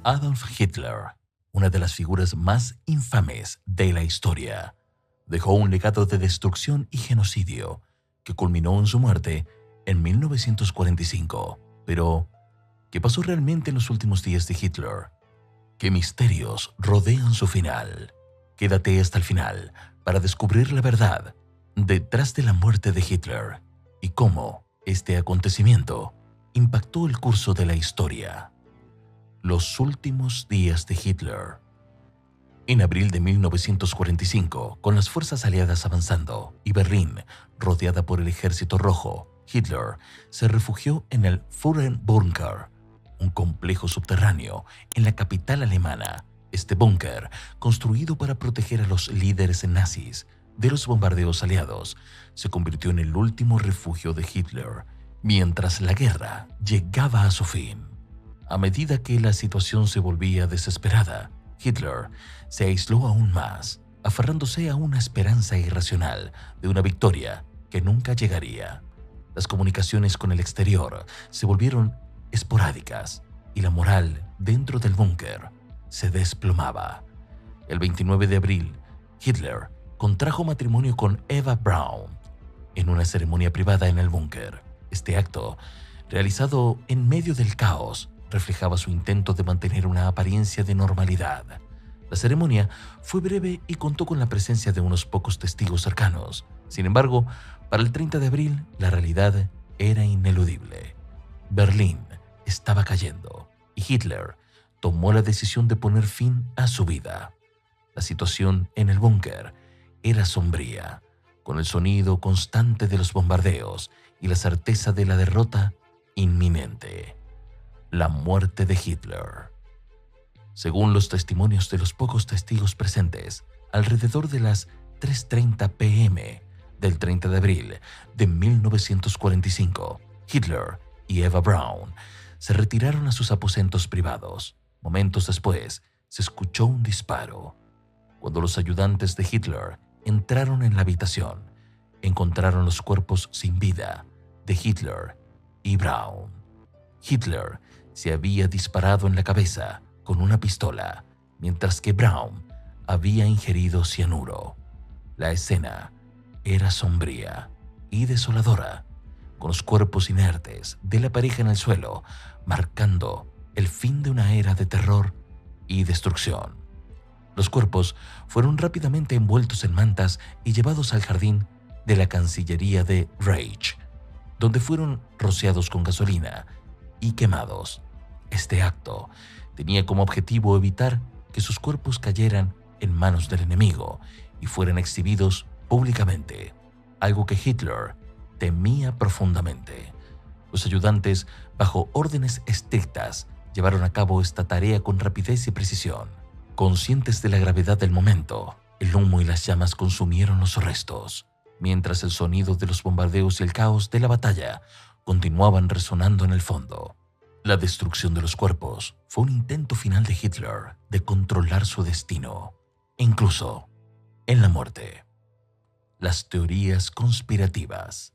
Adolf Hitler, una de las figuras más infames de la historia, dejó un legado de destrucción y genocidio que culminó en su muerte en 1945. Pero, ¿qué pasó realmente en los últimos días de Hitler? ¿Qué misterios rodean su final? Quédate hasta el final para descubrir la verdad detrás de la muerte de Hitler y cómo este acontecimiento impactó el curso de la historia. Los últimos días de Hitler. En abril de 1945, con las fuerzas aliadas avanzando y Berlín rodeada por el Ejército Rojo, Hitler se refugió en el Führerbunker, un complejo subterráneo en la capital alemana. Este búnker, construido para proteger a los líderes nazis de los bombardeos aliados, se convirtió en el último refugio de Hitler mientras la guerra llegaba a su fin. A medida que la situación se volvía desesperada, Hitler se aisló aún más, aferrándose a una esperanza irracional de una victoria que nunca llegaría. Las comunicaciones con el exterior se volvieron esporádicas y la moral dentro del búnker se desplomaba. El 29 de abril, Hitler contrajo matrimonio con Eva Braun en una ceremonia privada en el búnker. Este acto, realizado en medio del caos, reflejaba su intento de mantener una apariencia de normalidad. La ceremonia fue breve y contó con la presencia de unos pocos testigos cercanos. Sin embargo, para el 30 de abril, la realidad era ineludible. Berlín estaba cayendo y Hitler tomó la decisión de poner fin a su vida. La situación en el búnker era sombría, con el sonido constante de los bombardeos y la certeza de la derrota inminente. La muerte de Hitler. Según los testimonios de los pocos testigos presentes, alrededor de las 3:30 p.m. del 30 de abril de 1945, Hitler y Eva Braun se retiraron a sus aposentos privados. Momentos después, se escuchó un disparo. Cuando los ayudantes de Hitler entraron en la habitación, encontraron los cuerpos sin vida de Hitler y Braun. Hitler se había disparado en la cabeza con una pistola, mientras que Braun había ingerido cianuro. La escena era sombría y desoladora, con los cuerpos inertes de la pareja en el suelo, marcando el fin de una era de terror y destrucción. Los cuerpos fueron rápidamente envueltos en mantas y llevados al jardín de la Cancillería de Reich, donde fueron rociados con gasolina y quemados. Este acto tenía como objetivo evitar que sus cuerpos cayeran en manos del enemigo y fueran exhibidos públicamente, algo que Hitler temía profundamente. Los ayudantes, bajo órdenes estrictas, llevaron a cabo esta tarea con rapidez y precisión. Conscientes de la gravedad del momento, el humo y las llamas consumieron los restos, mientras el sonido de los bombardeos y el caos de la batalla continuaban resonando en el fondo. La destrucción de los cuerpos fue un intento final de Hitler de controlar su destino, incluso en la muerte. Las teorías conspirativas.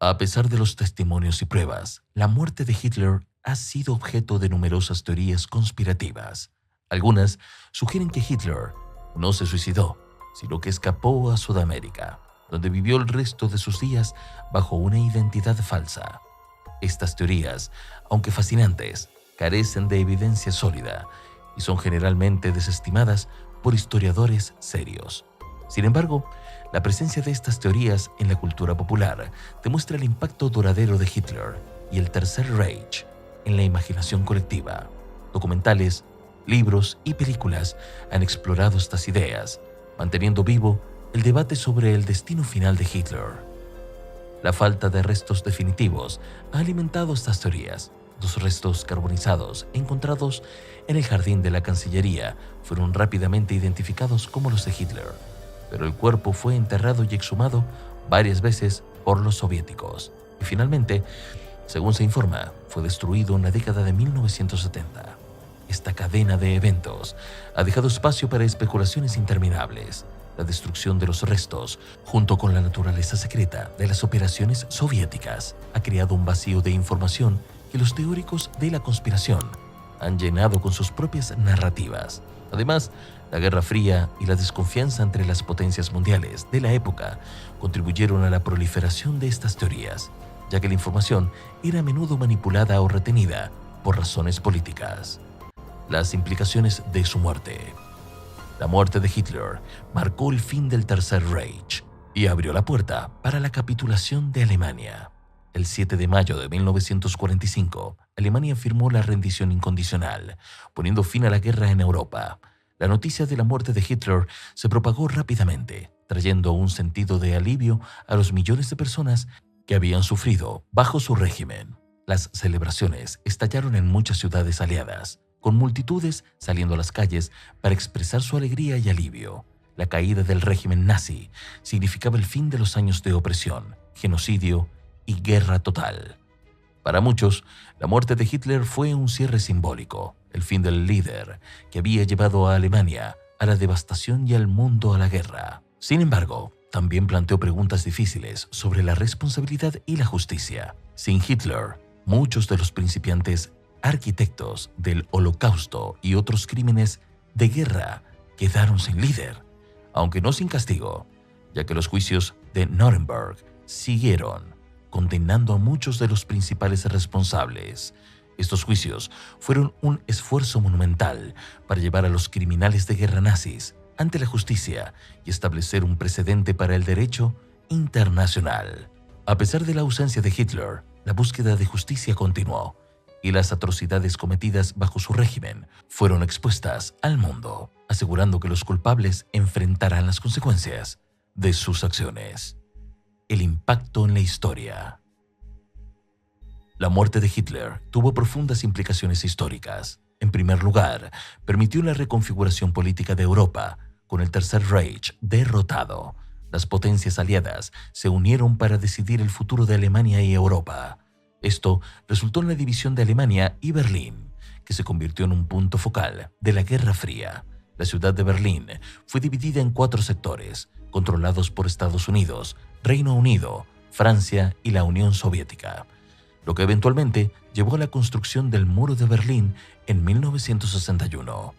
A pesar de los testimonios y pruebas, la muerte de Hitler ha sido objeto de numerosas teorías conspirativas. Algunas sugieren que Hitler no se suicidó, sino que escapó a Sudamérica, donde vivió el resto de sus días bajo una identidad falsa. Estas teorías, aunque fascinantes, carecen de evidencia sólida y son generalmente desestimadas por historiadores serios. Sin embargo, la presencia de estas teorías en la cultura popular demuestra el impacto duradero de Hitler y el Tercer Reich en la imaginación colectiva. Documentales, libros y películas han explorado estas ideas, manteniendo vivo el debate sobre el destino final de Hitler. La falta de restos definitivos ha alimentado estas teorías. Los restos carbonizados encontrados en el jardín de la Cancillería fueron rápidamente identificados como los de Hitler, pero el cuerpo fue enterrado y exhumado varias veces por los soviéticos y finalmente, según se informa, fue destruido en la década de 1970. Esta cadena de eventos ha dejado espacio para especulaciones interminables. La destrucción de los restos, junto con la naturaleza secreta de las operaciones soviéticas, ha creado un vacío de información que los teóricos de la conspiración han llenado con sus propias narrativas. Además, la Guerra Fría y la desconfianza entre las potencias mundiales de la época contribuyeron a la proliferación de estas teorías, ya que la información era a menudo manipulada o retenida por razones políticas. Las implicaciones de su muerte. La muerte de Hitler marcó el fin del Tercer Reich y abrió la puerta para la capitulación de Alemania. El 7 de mayo de 1945, Alemania firmó la rendición incondicional, poniendo fin a la guerra en Europa. La noticia de la muerte de Hitler se propagó rápidamente, trayendo un sentido de alivio a los millones de personas que habían sufrido bajo su régimen. Las celebraciones estallaron en muchas ciudades aliadas, con multitudes saliendo a las calles para expresar su alegría y alivio. La caída del régimen nazi significaba el fin de los años de opresión, genocidio y guerra total. Para muchos, la muerte de Hitler fue un cierre simbólico, el fin del líder que había llevado a Alemania a la devastación y al mundo a la guerra. Sin embargo, también planteó preguntas difíciles sobre la responsabilidad y la justicia. Sin Hitler, muchos de los principiantes arquitectos del Holocausto y otros crímenes de guerra quedaron sin líder, aunque no sin castigo, ya que los juicios de Nuremberg siguieron, condenando a muchos de los principales responsables. Estos juicios fueron un esfuerzo monumental para llevar a los criminales de guerra nazis ante la justicia y establecer un precedente para el derecho internacional. A pesar de la ausencia de Hitler, la búsqueda de justicia continuó, y las atrocidades cometidas bajo su régimen fueron expuestas al mundo, asegurando que los culpables enfrentarán las consecuencias de sus acciones. El impacto en la historia. La muerte de Hitler tuvo profundas implicaciones históricas. En primer lugar, permitió la reconfiguración política de Europa. Con el Tercer Reich derrotado, las potencias aliadas se unieron para decidir el futuro de Alemania y Europa. Esto resultó en la división de Alemania y Berlín, que se convirtió en un punto focal de la Guerra Fría. La ciudad de Berlín fue dividida en 4 sectores, controlados por Estados Unidos, Reino Unido, Francia y la Unión Soviética, lo que eventualmente llevó a la construcción del Muro de Berlín en 1961.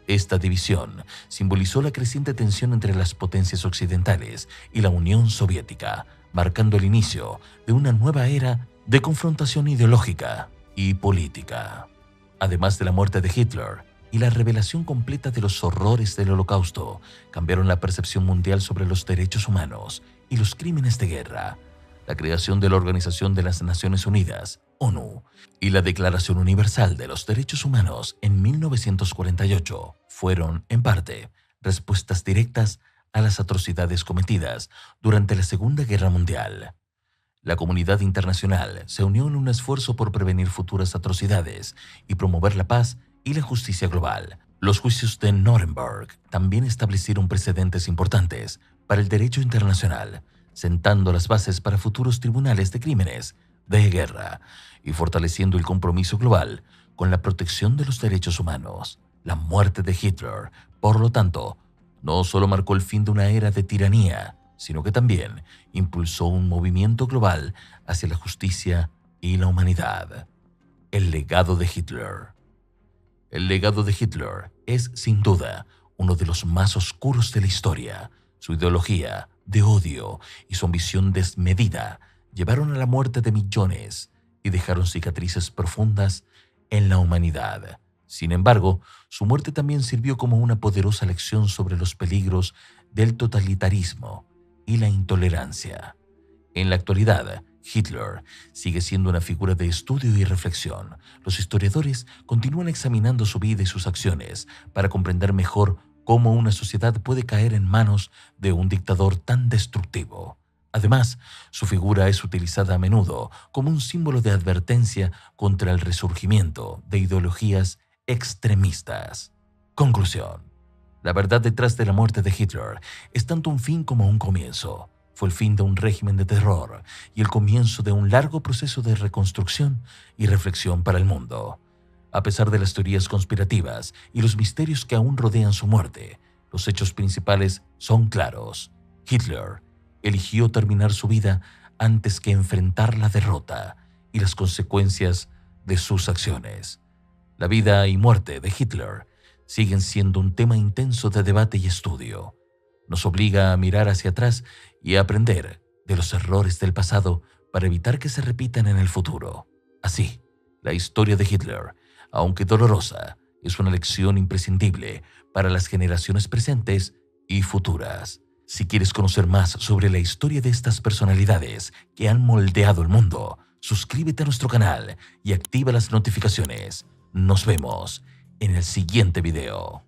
Esta división simbolizó la creciente tensión entre las potencias occidentales y la Unión Soviética, marcando el inicio de una nueva era de confrontación ideológica y política. Además de la muerte de Hitler y la revelación completa de los horrores del Holocausto, cambiaron la percepción mundial sobre los derechos humanos y los crímenes de guerra. La creación de la Organización de las Naciones Unidas, ONU, y la Declaración Universal de los Derechos Humanos en 1948 fueron, en parte, respuestas directas a las atrocidades cometidas durante la Segunda Guerra Mundial. La comunidad internacional se unió en un esfuerzo por prevenir futuras atrocidades y promover la paz y la justicia global. Los juicios de Nuremberg también establecieron precedentes importantes para el derecho internacional, sentando las bases para futuros tribunales de crímenes de guerra y fortaleciendo el compromiso global con la protección de los derechos humanos. La muerte de Hitler, por lo tanto, no solo marcó el fin de una era de tiranía, sino que también impulsó un movimiento global hacia la justicia y la humanidad. El legado de Hitler. El legado de Hitler es, sin duda, uno de los más oscuros de la historia. Su ideología de odio y su ambición desmedida llevaron a la muerte de millones y dejaron cicatrices profundas en la humanidad. Sin embargo, su muerte también sirvió como una poderosa lección sobre los peligros del totalitarismo y la intolerancia. En la actualidad, Hitler sigue siendo una figura de estudio y reflexión. Los historiadores continúan examinando su vida y sus acciones para comprender mejor cómo una sociedad puede caer en manos de un dictador tan destructivo. Además, su figura es utilizada a menudo como un símbolo de advertencia contra el resurgimiento de ideologías extremistas. Conclusión. La verdad detrás de la muerte de Hitler es tanto un fin como un comienzo. Fue el fin de un régimen de terror y el comienzo de un largo proceso de reconstrucción y reflexión para el mundo. A pesar de las teorías conspirativas y los misterios que aún rodean su muerte, los hechos principales son claros. Hitler eligió terminar su vida antes que enfrentar la derrota y las consecuencias de sus acciones. La vida y muerte de Hitler siguen siendo un tema intenso de debate y estudio. Nos obliga a mirar hacia atrás y a aprender de los errores del pasado para evitar que se repitan en el futuro. Así, la historia de Hitler, aunque dolorosa, es una lección imprescindible para las generaciones presentes y futuras. Si quieres conocer más sobre la historia de estas personalidades que han moldeado el mundo, suscríbete a nuestro canal y activa las notificaciones. Nos vemos en el siguiente video.